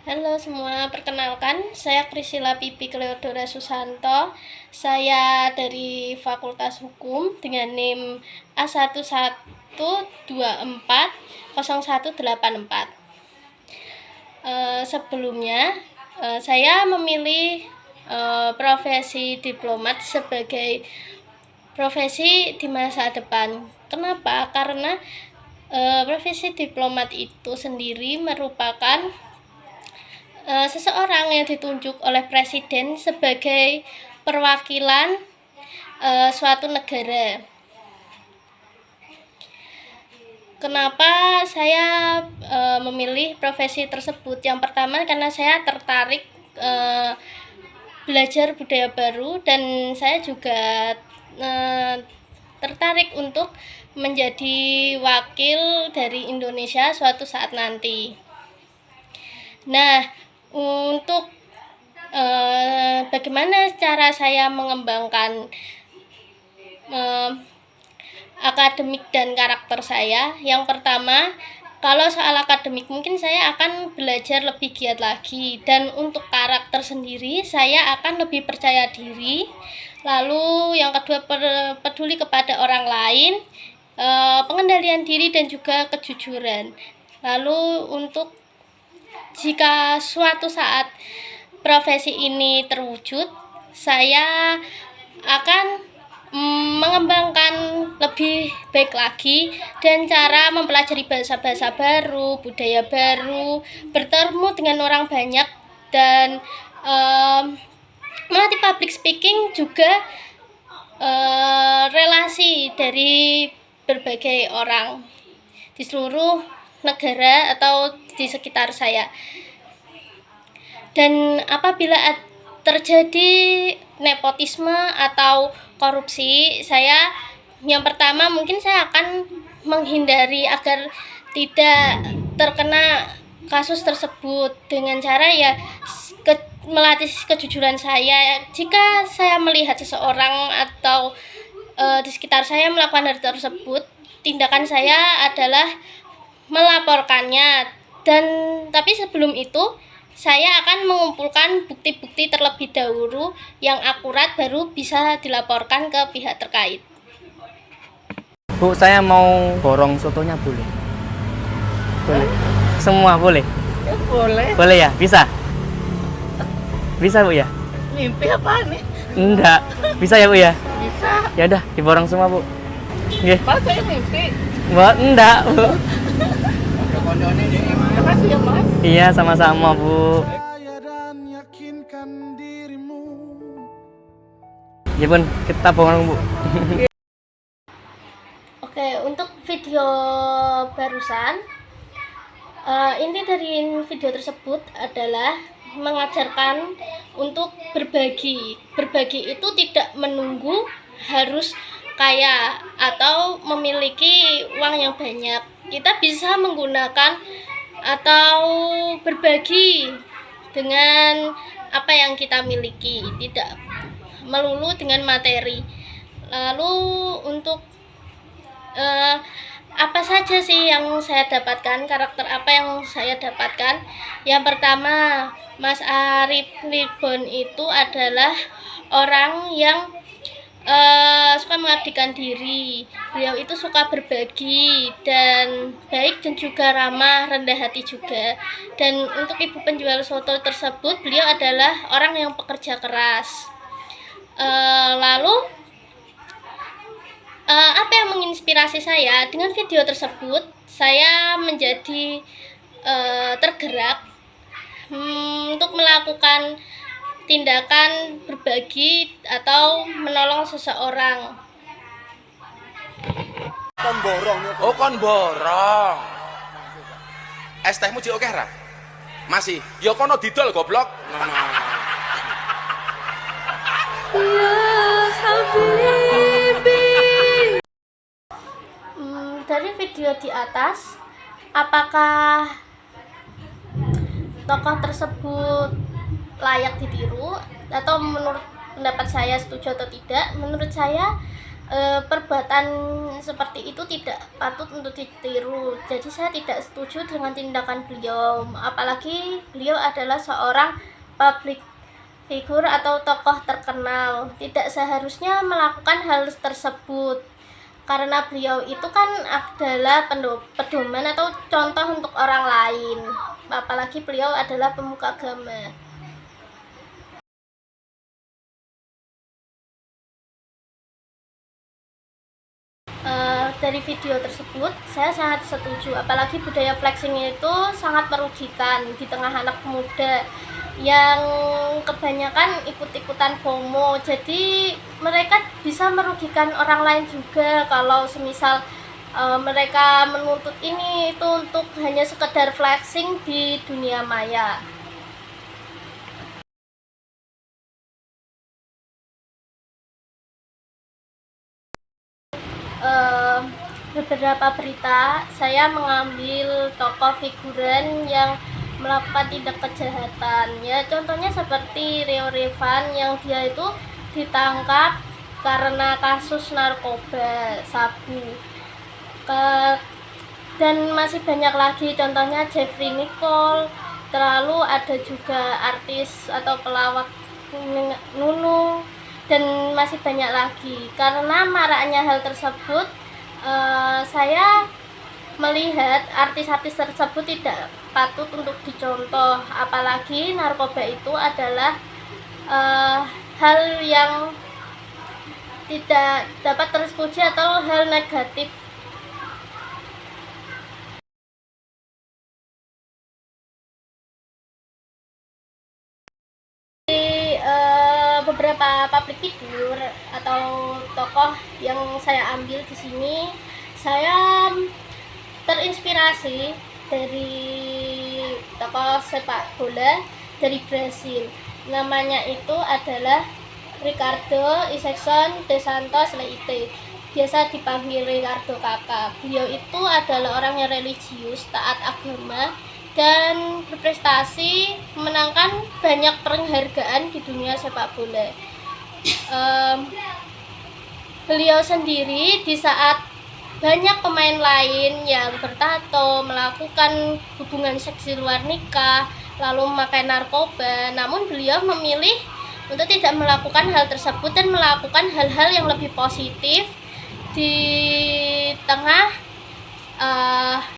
Halo semua, perkenalkan saya Priscilla Pipi Cleodora Susanto. Saya dari Fakultas Hukum dengan NIM A11240184. Sebelumnya saya memilih profesi diplomat sebagai profesi di masa depan. Kenapa? Karena profesi diplomat itu sendiri merupakan seseorang yang ditunjuk oleh presiden sebagai perwakilan suatu negara. Kenapa saya memilih profesi tersebut? Yang pertama karena saya tertarik belajar budaya baru, dan saya juga tertarik untuk menjadi wakil dari Indonesia suatu saat nanti. Nah, untuk bagaimana cara saya mengembangkan akademik dan karakter saya? Yang pertama, kalau soal akademik mungkin saya akan belajar lebih giat lagi, dan untuk karakter sendiri saya akan lebih percaya diri. Lalu yang kedua, peduli kepada orang lain, pengendalian diri dan juga kejujuran. Lalu untuk jika suatu saat profesi ini terwujud, saya akan mengembangkan lebih baik lagi dan cara mempelajari bahasa-bahasa baru, budaya baru, bertemu dengan orang banyak, dan melatih public speaking, juga relasi dari berbagai orang di seluruh negara atau di sekitar saya. Dan apabila terjadi nepotisme atau korupsi, saya yang pertama mungkin saya akan menghindari agar tidak terkena kasus tersebut dengan cara melatih kejujuran saya. Jika saya melihat seseorang atau di sekitar saya melakukan hal tersebut, tindakan saya adalah melaporkannya, dan tapi sebelum itu saya akan mengumpulkan bukti-bukti terlebih dahulu yang akurat, baru bisa dilaporkan ke pihak terkait. Bu, saya mau borong sotonya, boleh? Boleh. Semua boleh? Ya boleh. Boleh ya? Bisa? Bisa, Bu ya? Mimpi apa nih? Enggak. Bisa ya, Bu ya? Bisa. Ya udah, diborong semua, Bu. Nggih. Mas, saya mimpi. Mbak, enggak, Bu. Terima kasih ya, Mas. Iya, sama-sama, Bu. Ya pun, kita borong, Bu. Oke, untuk video barusan, inti dari video tersebut adalah mengajarkan untuk berbagi. Berbagi itu tidak menunggu harus kaya atau memiliki uang yang banyak. Kita bisa menggunakan atau berbagi dengan apa yang kita miliki, tidak melulu dengan materi. Lalu untuk apa saja sih yang saya dapatkan, karakter apa yang saya dapatkan? Yang pertama, Mas Arif Libon itu adalah orang yang suka mengabdikan diri. Beliau itu suka berbagi dan baik, dan juga ramah, rendah hati juga. Dan untuk ibu penjual soto tersebut, beliau adalah orang yang pekerja keras. Lalu apa yang menginspirasi saya? Dengan video tersebut saya menjadi tergerak untuk melakukan tindakan berbagi atau menolong seseorang. Kon borong. Oh, kon borong. Es tehmu jek akeh ra? Masih. Ya kono didol goblok. Ngono. Ya Habibi. Dari video di atas, apakah tokoh tersebut layak ditiru, atau menurut pendapat saya setuju atau tidak? Menurut saya perbuatan seperti itu tidak patut untuk ditiru. Jadi saya tidak setuju dengan tindakan beliau, apalagi beliau adalah seorang public figure atau tokoh terkenal. Tidak seharusnya melakukan hal tersebut, karena beliau itu kan adalah pedoman atau contoh untuk orang lain, apalagi beliau adalah pemuka agama. Dari video tersebut saya sangat setuju, apalagi budaya flexing itu sangat merugikan di tengah anak muda yang kebanyakan ikut-ikutan FOMO. Jadi mereka bisa merugikan orang lain juga kalau semisal mereka menuntut ini itu untuk hanya sekedar flexing di dunia maya. Beberapa berita saya mengambil tokoh figuran yang melakukan tindak kejahatan, ya contohnya seperti Rio Raivan yang dia itu ditangkap karena kasus narkoba sabu, dan masih banyak lagi, contohnya Jeffrey Nicole, terlalu ada juga artis atau pelawak Nunung, dan masih banyak lagi. Karena maraknya hal tersebut, saya melihat artis-artis tersebut tidak patut untuk dicontoh, apalagi narkoba itu adalah hal yang tidak dapat terpuji atau hal negatif. Beberapa public figure atau tokoh yang saya ambil di sini, saya terinspirasi dari tokoh sepak bola dari Brasil. Namanya itu adalah Ricardo Isaacson dos Santos Leite, biasa dipanggil Ricardo Kakak. Beliau itu adalah orang yang religius, taat agama, dan berprestasi memenangkan banyak penghargaan di dunia sepak bola. Beliau sendiri di saat banyak pemain lain yang bertato, melakukan hubungan seks di luar nikah, lalu memakai narkoba, namun beliau memilih untuk tidak melakukan hal tersebut dan melakukan hal-hal yang lebih positif di tengah